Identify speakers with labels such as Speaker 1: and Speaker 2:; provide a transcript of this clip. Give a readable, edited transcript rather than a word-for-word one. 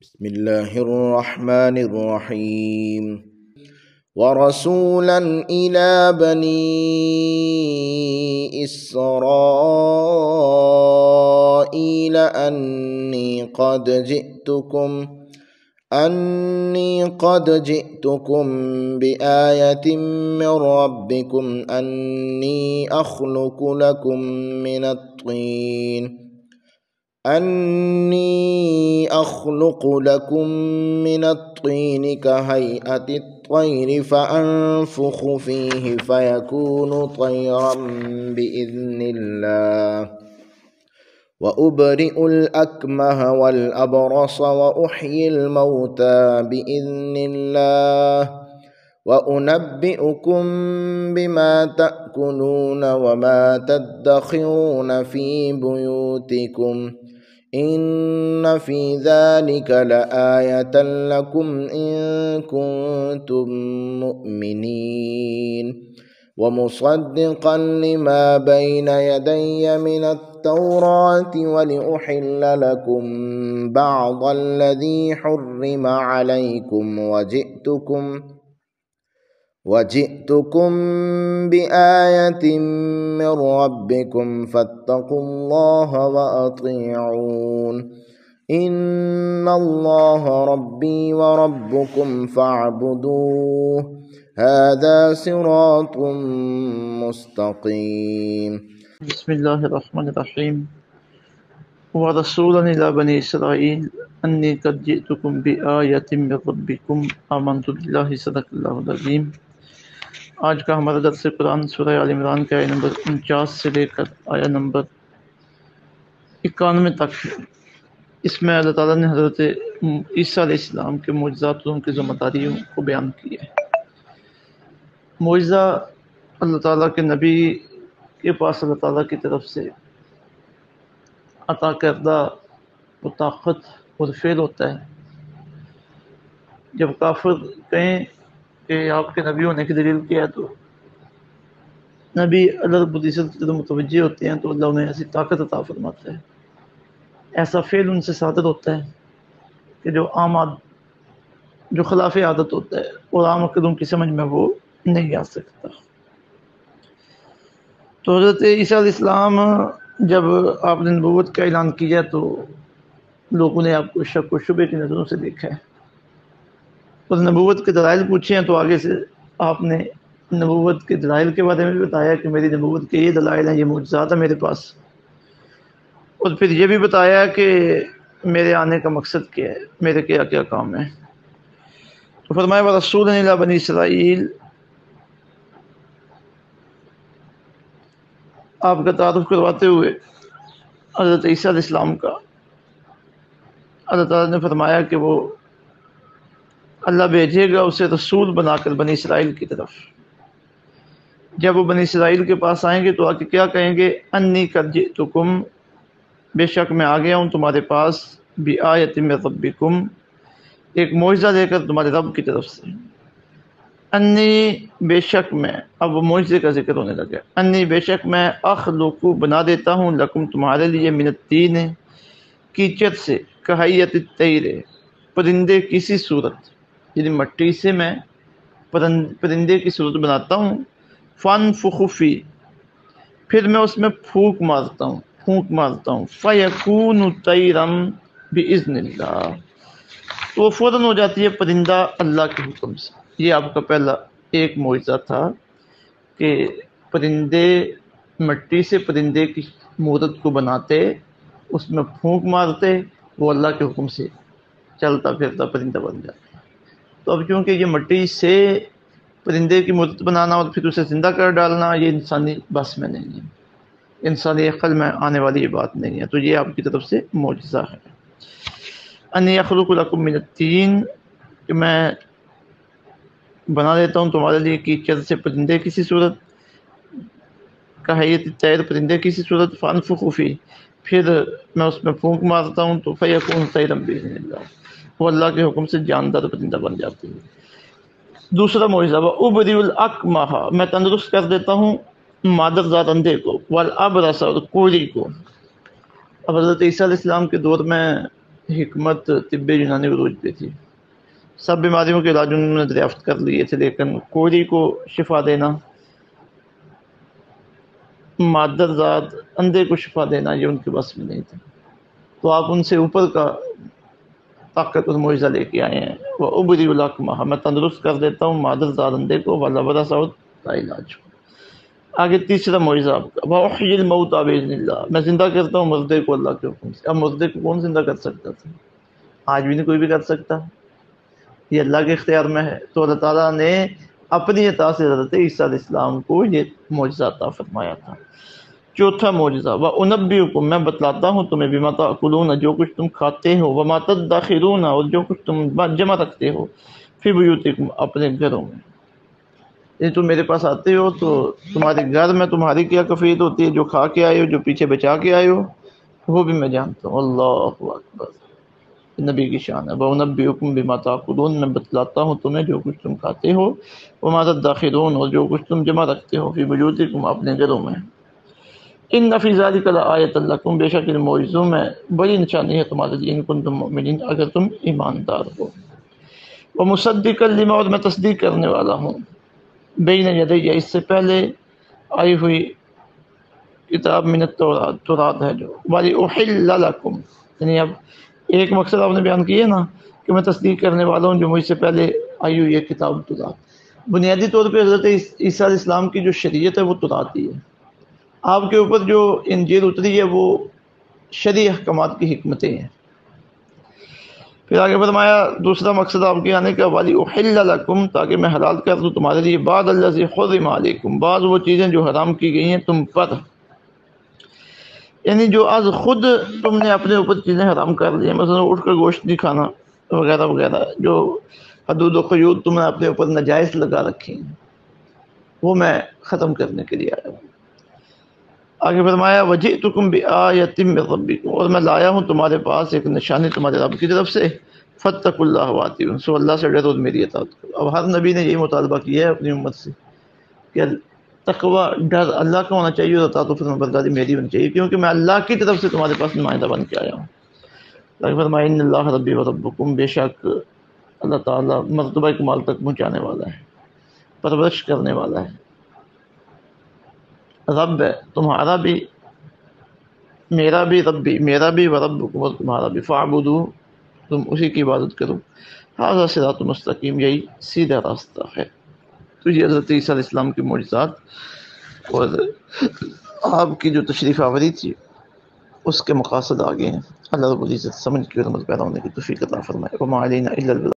Speaker 1: بسم الله الرحمن الرحيم ورسولا إلى بني إسرائيل أني قد جئتكم بآية من ربكم أني أخلق لكم من الطين كهيئة الطير فأنفخ فيه فيكون طيرا بإذن الله وأبرئ الأكمه والأبرص وأحيي الموتى بإذن الله وأنبئكم بما تأكلون وما تدخرون في بيوتكم إن في ذلك لآية لكم إن كنتم مؤمنين ومصدقا لما بين يدي من التوراة ولأحل لكم بعض الذي حرم عليكم وجئتكم بآية من ربكم فاتقوا الله وأطيعون إن الله ربي وربكم فاعبدوه هذا صراط مستقيم
Speaker 2: بسم الله الرحمن الرحيم ورسولا إلى بني إسرائيل أني قد جئتكم بآية من ربكم آمنت بالله صدق اللہ العظیم۔ آج کا ہمارا درس قرآن سورہ آل عمران کے آیہ نمبر 49 سے لے کر آیہ نمبر 91 تک ہے۔ اس میں اللہ تعالیٰ نے حضرت عیسیٰ علیہ السلام کے معجزات اور ان کی ذمہ داریوں کو بیان کیا ہے۔ معجزہ اللہ تعالیٰ کے نبی کے پاس اللہ تعالیٰ کی طرف سے عطا کردہ وہ طاقت اور فعل ہوتا ہے۔ جب کافر کہیں کہ آپ کے نبی ہونے کی دلیل کیا ہے تو نبی اللہ رب العزت کی طرف متوجہ ہوتے ہیں تو اللہ انہیں ایسی طاقت عطا فرماتا ہے، ایسا فعل ان سے صادر ہوتا ہے کہ جو خلاف عادت ہوتا ہے اور عام عقلوں کی سمجھ میں وہ نہیں آ سکتا۔ تو حضرت عیسیٰ علیہ السلام جب آپ نے نبوت کا اعلان کیا تو لوگوں نے آپ کو شک و شبہ کی نظروں سے دیکھا ہے اور نبوت کے دلائل پوچھے ہیں، تو آگے سے آپ نے نبوت کے دلائل کے بارے میں بھی بتایا کہ میری نبوت کے یہ دلائل ہیں، یہ معجزات ہیں میرے پاس، اور پھر یہ بھی بتایا کہ میرے آنے کا مقصد کیا ہے، میرے کیا کیا کام ہیں۔ تو فرمایا وَرَسُولًا إِلَىٰ بَنِي إِسْرَائِيل، آپ کا تعارف کرواتے ہوئے حضرت عیسیٰ علیہ السلام کا اللہ تعالیٰ نے فرمایا کہ وہ اللہ بھیجے گا اسے رسول بنا کر بنی اسرائیل کی طرف۔ جب وہ بنی اسرائیل کے پاس آئیں گے تو آ کے کیا کہیں گے؟ انی قد جئتکم، بے شک میں آ گیا ہوں تمہارے پاس، بآیۃ من ربکم، ایک معجزہ لے کر تمہارے رب کی طرف سے۔ انی بے شک میں، اب وہ معجزے کا ذکر ہونے لگا، انی بے شک میں اخلق بنا دیتا ہوں لکم تمہارے لیے من الطین کیچڑ سے، کہیئۃ الطیر پرندے کی سی صورت، یعنی مٹی سے میں پرندے کی صورت بناتا ہوں، فانفخ فی، پھر میں اس میں پھونک مارتا ہوں، فیکون طیرا باذن اللہ، تو وہ فوراً ہو جاتی ہے پرندہ اللہ کے حکم سے۔ یہ آپ کا پہلا ایک معجزہ تھا کہ پرندے مٹی سے پرندے کی مورت کو بناتے، اس میں پھونک مارتے، وہ اللہ کے حکم سے چلتا پھرتا پرندہ بن جاتا۔ تو اب چونکہ یہ مٹی سے پرندے کی مورت بنانا اور پھر اسے زندہ کر ڈالنا یہ انسانی بس میں نہیں ہے، انسانی عقل میں آنے والی یہ بات نہیں ہے، تو یہ آپ کی طرف سے معجزہ ہے۔ انی اخلق لکم من الطین، کہ میں بنا دیتا ہوں تمہارے لیے کیچڑ سے پرندے کی سی صورت، کہیئۃ الطیر پرندے کی سی صورت، فانفخ فی، پھر میں اس میں پھونک مارتا ہوں تو فیکون طیرا باذن اللہ، وہ اللہ کے حکم سے جاندار پرندہ بن جاتی ہے۔ دوسرا معجزہ وَأُبْرِئُ الْأَكْمَحَ، میں تندرست کر دیتا ہوں مادرزاد اندھے کو، وَالْأَبْرَصَ، اور کوڑی کو۔ اب حضرت عیسیٰ علیہ السلام کے دور میں حکمت طب یونانی عروج پہ تھی، سب بیماریوں کے علاج انہوں نے دریافت کر لیے تھے، لیکن کوری کو شفا دینا، مادر ذات اندھے کو شفا دینا، یہ ان کے بس میں نہیں تھا۔ تو آپ ان سے اوپر کا طاقت اور معجزہ لے کے آئے ہیں، وہ ابری الکمہ، میں تندرست کر دیتا ہوں مادر ذات اندھے کو، والا برا سعود لا علاج۔ آگے تیسرا معجزہ آپ کا، وَأُحْيِي الْمَوْتَى بِإِذْنِ اللَّهِ، میں زندہ کرتا ہوں مردے کو اللہ کے حکم سے۔ اب مردے کو کون زندہ کر سکتا تھا؟ آج بھی نہیں کوئی بھی کر سکتا، یہ اللہ کے اختیار میں ہے۔ تو اللہ تعالیٰ نے اپنی عطا سے حضرت عیسیٰ علیہ السلام کو یہ معجزہ عطا فرمایا تھا۔ چوتھا معجزہ، وَأُنَبِّئُكُم، میں بتلاتا ہوں تمہیں، بِمَا تَأْكُلُونَ، جو کچھ تم کھاتے ہو، وَمَا تَدَّخِرُونَ، اور جو کچھ تم جمع رکھتے ہو، فِي بُيُوتِكُم، اپنے گھروں میں۔ یہ تم میرے پاس آتے ہو تو تمہارے گھر میں تمہاری کیا کفیت ہوتی ہے، جو کھا کے آئے ہو، جو پیچھے بچا کے آئے ہو، وہ بھی میں جانتا ہوں۔ اللہ اکبر، نبی کی شان ہے۔ وَأُنَبِّئُكُم بِمَا تَأْكُلُونَ، میں بتلاتا ہوں تمہیں جو کچھ تم کھاتے ہو، وَمَا تَدَّخِرُونَ، اور جو کچھ تم جمع رکھتے ہو، فِي بُيُوتِكُم، اپنے گھروں میں۔ ان فی ذلک لآیۃ لکم، بے شک ان معجزوں میں بڑی نشانی ہے تمہارے لیے، ان کنتم مؤمنین، اگر تم ایماندار ہو۔ ومصدقا لما، اور میں تصدیق کرنے والا ہوں، بین یدی، اس سے پہلے آئی ہوئی کتاب من التورات، تورات ہے جو، وَلِأُحِلَّ لَكُمْ، یعنی اب ایک مقصد آپ نے بیان کیا نا کہ میں تصدیق کرنے والا ہوں جو مجھ سے پہلے آئی ہوئی ہے کتاب تورات۔ بنیادی طور پہ حضرت عیسیٰ علیہ السلام کی جو شریعت ہے وہ تورات ہی ہے، آپ کے اوپر جو انجیل اتری ہے وہ شرعی احکامات کی حکمتیں ہیں۔ پھر آگے فرمایا دوسرا مقصد آپ کے آنے کا، وَلِأُحِلَّ لَكُمْ، تاکہ میں حلال کر دوں تمہارے لیے، بعض الذی حرم علیکم، بعض وہ چیزیں جو حرام کی گئی ہیں تم پر، یعنی جو از خود تم نے اپنے اوپر چیزیں حرام کر لی ہیں، مثلا اٹھ کر گوشت نہیں کھانا وغیرہ وغیرہ، جو حدود و قیود تم نے اپنے اوپر نجائز لگا رکھی ہیں، وہ میں ختم کرنے کے لیے آیا ہوں۔ آگے فرمایا وَجِئْتُكُمْ بِآیَةٍ مِّن رَبِّكُمْ، اور میں لایا ہوں تمہارے پاس ایک نشانی تمہارے رب کی طرف سے، فَاتَّقُوا اللَّهَ وَأَطِیعُونِ، سو اللہ سے ڈرو اور میری اطاعت کرو۔ اب ہر نبی نے یہی مطالبہ کیا ہے اپنی امت سے کہ تقوی، ڈر اللہ کا ہونا چاہیے، اور اطاعت و فرمانبرداری میری ہونی چاہیے، کیونکہ میں اللہ کی طرف سے تمہارے پاس نمائندہ بن کے آیا ہوں۔ آگے فرمایا ان اللہ ربی و ربکم، بے شک اللہ تعالیٰ مرتبہ کمال تک پہنچانے والا ہے، پرورش کرنے والا ہے، رب ہے تمہارا بھی، میرا بھی، ربی میرا بھی، وربکم، اور تمہارا بھی، فاعبدو، تم اسی کی عبادت کرو، ھذا صراط مستقیم، یہی سیدھا راستہ ہے۔ تو یہ حضرت عیسیٰ علیہ السلام کی معجزات اور آپ کی جو تشریف آوری تھی اس کے مقاصد آگے ہیں۔ اللہ رب العزت سمجھ کی اور عمل پیرا ہونے کی توفیق عطا فرمائے۔ وما علینا الا البلاغ۔